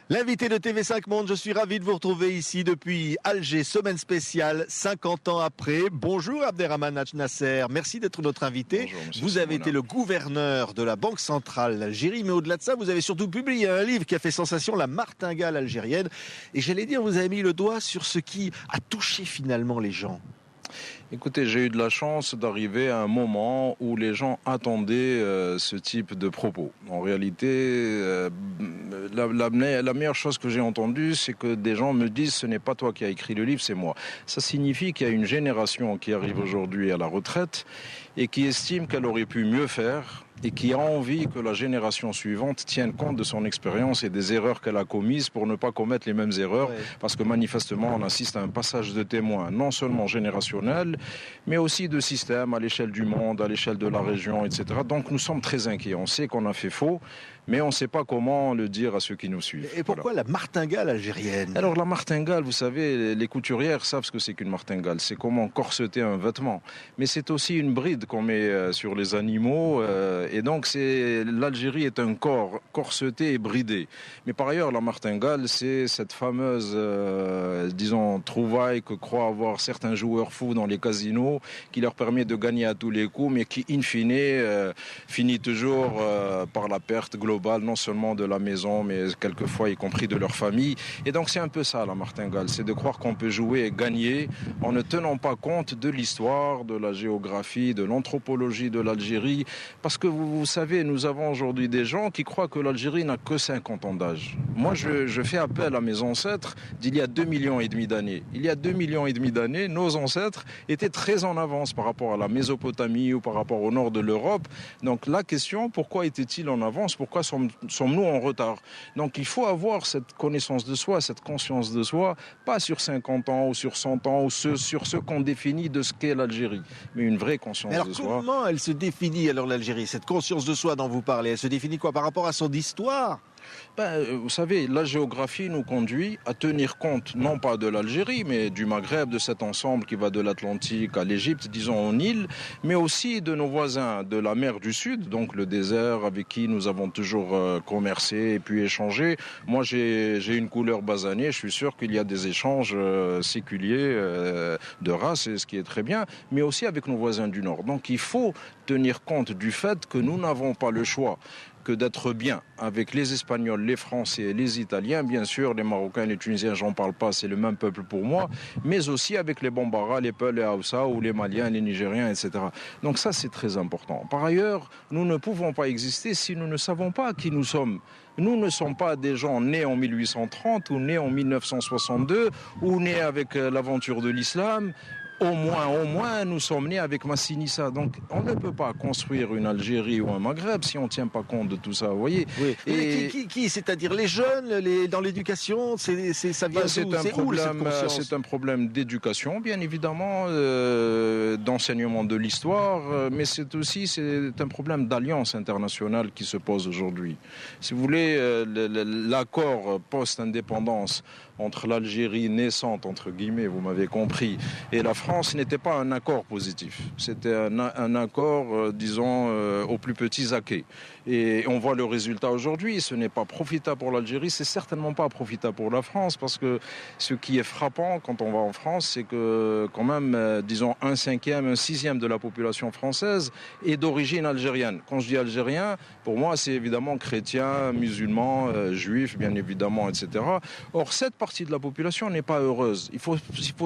L'invité de TV5 Monde, je suis ravi de vous retrouver ici depuis Alger, semaine spéciale, 50 ans après. Bonjour Abderrahmane Nasser, merci d'être notre invité. Bonjour, vous avez été le gouverneur de la Banque centrale d'Algérie, mais au-delà de ça, vous avez surtout publié un livre qui a fait sensation, La martingale algérienne. Et j'allais dire, vous avez mis le doigt sur ce qui a touché finalement les gens. Écoutez, j'ai eu de la chance d'arriver à un moment où les gens attendaient ce type de propos. En réalité, la meilleure chose que j'ai entendue, c'est que des gens me disent « ce n'est pas toi qui as écrit le livre, c'est moi ». Ça signifie qu'il y a une génération qui arrive aujourd'hui à la retraite et qui estime qu'elle aurait pu mieux faire et qui a envie que la génération suivante tienne compte de son expérience et des erreurs qu'elle a commises pour ne pas commettre les mêmes erreurs. Ouais. Parce que manifestement, on assiste à un passage de témoins, non seulement générationnel, mais aussi de système à l'échelle du monde, à l'échelle de la région, etc. Donc nous sommes très inquiets. On sait qu'on a fait faux, mais on ne sait pas comment le dire à ceux qui nous suivent. Et pourquoi la martingale algérienne ? Alors la martingale, vous savez, les couturières savent ce que c'est qu'une martingale. C'est comment corseter un vêtement. Mais c'est aussi une bride qu'on met sur les animaux. Et donc l'Algérie est un corps corseté et bridé. Mais par ailleurs, la martingale, c'est cette fameuse, trouvaille que croient avoir certains joueurs fous dans les casinos, qui leur permet de gagner à tous les coups, mais qui, in fine, finit toujours par la perte globale, non seulement de la maison, mais quelquefois y compris de leur famille. Et donc c'est un peu ça la martingale, c'est de croire qu'on peut jouer et gagner en ne tenant pas compte de l'histoire, de la géographie, de l'anthropologie de l'Algérie. Parce que vous savez, nous avons aujourd'hui des gens qui croient que l'Algérie n'a que 50 ans d'âge. Moi, je fais appel à mes ancêtres d'il y a 2,5 millions d'années. Il y a 2,5 millions d'années, nos ancêtres étaient très en avance par rapport à la Mésopotamie ou par rapport au nord de l'Europe. Donc la question, pourquoi étaient-ils en avance ? Pourquoi sommes-nous en retard ? Donc il faut avoir cette connaissance de soi, cette conscience de soi, pas sur 50 ans ou sur 100 ans ou sur ce qu'on définit de ce qu'est l'Algérie, mais une vraie conscience de soi. Alors comment elle se définit alors l'Algérie, cette conscience de soi dont vous parlez ? Elle se définit quoi ? Par rapport à son histoire ? Vous savez, la géographie nous conduit à tenir compte, non pas de l'Algérie, mais du Maghreb, de cet ensemble qui va de l'Atlantique à l'Égypte, disons en île, mais aussi de nos voisins de la mer du Sud, donc le désert avec qui nous avons toujours commercé et puis échangé. Moi, j'ai une couleur basanée, je suis sûr qu'il y a des échanges séculiers de race, ce qui est très bien, mais aussi avec nos voisins du Nord. Donc il faut tenir compte du fait que nous n'avons pas le choix que d'être bien avec les Espagnols, les Français, les Italiens, bien sûr, les Marocains, les Tunisiens, j'en parle pas, c'est le même peuple pour moi, mais aussi avec les Bambara, les Peuls, les Haoussa ou les Maliens, les Nigériens, etc. Donc ça, c'est très important. Par ailleurs, nous ne pouvons pas exister si nous ne savons pas qui nous sommes. Nous ne sommes pas des gens nés en 1830 ou nés en 1962 ou nés avec l'aventure de l'islam. Au moins, nous sommes nés avec Massinissa. Donc, on ne peut pas construire une Algérie ou un Maghreb si on ne tient pas compte de tout ça, vous voyez. Oui. Et qui c'est-à-dire les jeunes, dans l'éducation, ça vient d'où ? C'est un problème d'éducation, bien évidemment, d'enseignement de l'histoire, mais c'est un problème d'alliance internationale qui se pose aujourd'hui. Si vous voulez, l'accord post-indépendance entre l'Algérie naissante, entre guillemets, vous m'avez compris, et la France n'était pas un accord positif. C'était un accord, aux plus petits acquis. Et on voit le résultat aujourd'hui. Ce n'est pas profitable pour l'Algérie, c'est certainement pas profitable pour la France, parce que ce qui est frappant quand on va en France, c'est que quand même, un cinquième, un sixième de la population française est d'origine algérienne. Quand je dis algérien, pour moi, c'est évidemment chrétien, musulman, juif, bien évidemment, etc. Or, cette partie de la population n'est pas heureuse. Il faut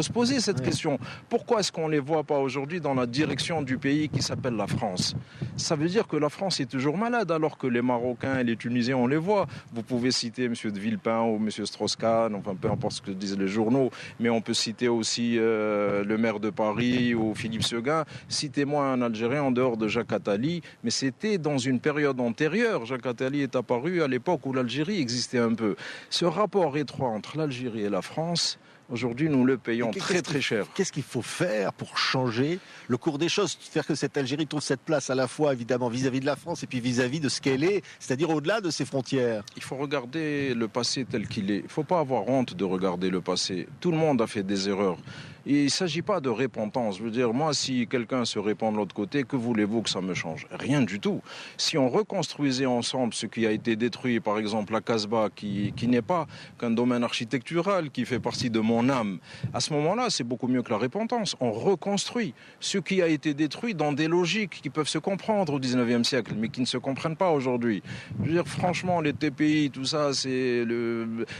se poser cette question. Pourquoi est-ce qu'on ne les voit pas aujourd'hui dans la direction du pays qui s'appelle la France ? Ça veut dire que la France est toujours malade, alors que les Marocains et les Tunisiens, on les voit. Vous pouvez citer M. de Villepin ou M. Strauss-Kahn, enfin peu importe ce que disent les journaux, mais on peut citer aussi le maire de Paris ou Philippe Séguin. Citez-moi un Algérien en dehors de Jacques Attali, mais c'était dans une période antérieure. Jacques Attali est apparu à l'époque où l'Algérie existait un peu. Ce rapport étroit entre l'Algérie et la France, aujourd'hui, nous le payons très très cher. Qu'est-ce qu'il faut faire pour changer le cours des choses, faire que cette Algérie trouve cette place à la fois évidemment vis-à-vis de la France et puis vis-à-vis de ce qu'elle est, c'est-à-dire au-delà de ses frontières ? Il faut regarder le passé tel qu'il est. Il ne faut pas avoir honte de regarder le passé. Tout le monde a fait des erreurs. Et il ne s'agit pas de repentance. Je veux dire, moi, si quelqu'un se répand de l'autre côté, que voulez-vous que ça me change? Rien du tout. Si on reconstruisait ensemble ce qui a été détruit, par exemple la Casbah, qui n'est pas qu'un domaine architectural, qui fait partie de mon âme, à ce moment-là, c'est beaucoup mieux que la repentance. On reconstruit ce qui a été détruit dans des logiques qui peuvent se comprendre au 19e siècle, mais qui ne se comprennent pas aujourd'hui. Je veux dire, franchement, les TPI, tout ça, ce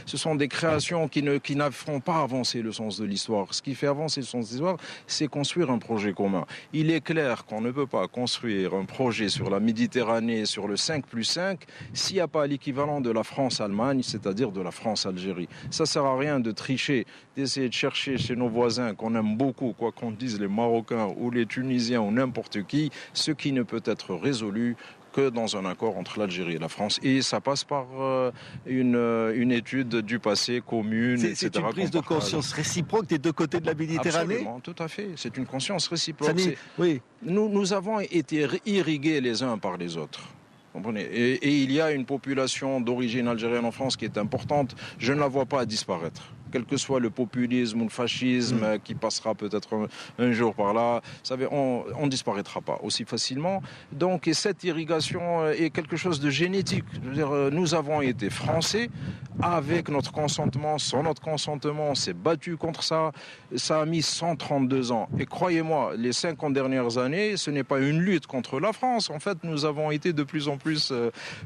sont des créations qui ne feront pas avancer le sens de l'histoire. Ce qui fait avancer le sens de l'histoire, c'est construire un projet commun. Il est clair qu'on ne peut pas construire un projet sur la Méditerranée, sur le 5+5, s'il n'y a pas l'équivalent de la France-Allemagne, c'est-à-dire de la France-Algérie. Ça ne sert à rien de tricher, d'essayer de chercher chez nos voisins qu'on aime beaucoup, quoi qu'on dise les Marocains ou les Tunisiens ou n'importe qui, ce qui ne peut être résolu que dans un accord entre l'Algérie et la France. Et ça passe par une étude du passé commune, etc. C'est une prise de conscience réciproque des deux côtés de la Méditerranée? Absolument, tout à fait. C'est une conscience réciproque. Oui. Nous avons été irrigués les uns par les autres. Comprenez. Et il y a une population d'origine algérienne en France qui est importante. Je ne la vois pas disparaître. Quel que soit le populisme ou le fascisme qui passera peut-être un jour par là, vous savez, on ne disparaîtra pas aussi facilement. Donc, et cette irrigation est quelque chose de génétique. Je veux dire, nous avons été français avec notre consentement, sans notre consentement, on s'est battu contre ça. Ça a mis 132 ans. Et croyez-moi, les 50 dernières années, ce n'est pas une lutte contre la France. En fait, nous avons été de plus en plus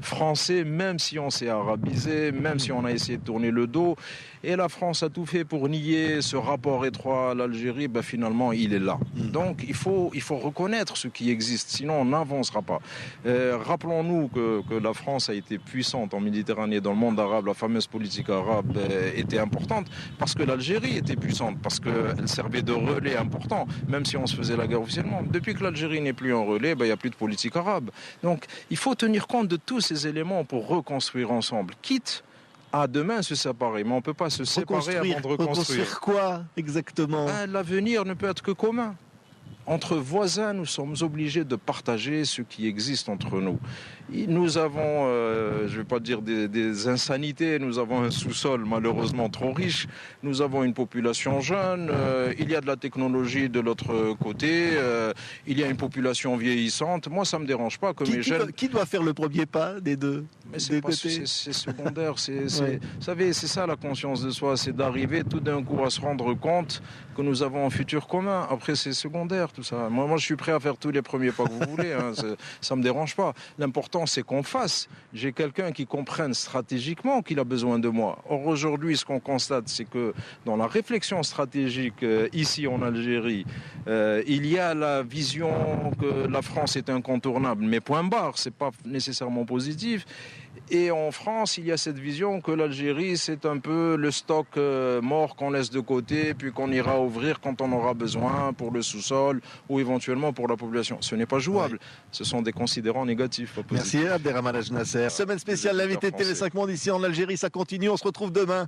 français, même si on s'est arabisé, même si on a essayé de tourner le dos. Et la France a tout fait pour nier ce rapport étroit à l'Algérie. Ben finalement, il est là. Donc, il faut reconnaître ce qui existe. Sinon, on n'avancera pas. Rappelons-nous que la France a été puissante en Méditerranée, dans le monde arabe. La fameuse politique arabe était importante parce que l'Algérie était puissante, parce qu'elle servait de relais important, même si on se faisait la guerre officiellement. Depuis que l'Algérie n'est plus en relais, ben, il n'y a plus de politique arabe. Donc, il faut tenir compte de tous ces éléments pour reconstruire ensemble, quitte à demain se séparer, mais on ne peut pas se séparer avant de reconstruire. Reconstruire quoi exactement? L'avenir ne peut être que commun. Entre voisins, nous sommes obligés de partager ce qui existe entre nous. Nous avons, je ne vais pas dire des insanités, nous avons un sous-sol malheureusement trop riche, nous avons une population jeune, il y a de la technologie de l'autre côté, il y a une population vieillissante. Moi, ça ne me dérange pas que mes jeunes... Qui doit faire le premier pas des deux? Mais c'est secondaire, vous savez, c'est ça la conscience de soi, c'est d'arriver tout d'un coup à se rendre compte que nous avons un futur commun. Après, c'est secondaire tout ça. Moi, je suis prêt à faire tous les premiers pas que vous voulez, hein. Ça me dérange pas. L'important, c'est qu'on fasse. J'ai quelqu'un qui comprenne stratégiquement qu'il a besoin de moi. Or, aujourd'hui, ce qu'on constate, c'est que dans la réflexion stratégique ici en Algérie, il y a la vision que la France est incontournable, mais point barre, c'est pas nécessairement positif. Et en France, il y a cette vision que l'Algérie, c'est un peu le stock mort qu'on laisse de côté, puis qu'on ira ouvrir quand on aura besoin pour le sous-sol ou éventuellement pour la population. Ce n'est pas jouable. Oui. Ce sont des considérants négatifs. Pas positifs. Merci Abderrahmane Nasser. Semaine spéciale, l'invité de TV5 Monde ici en Algérie, ça continue. On se retrouve demain.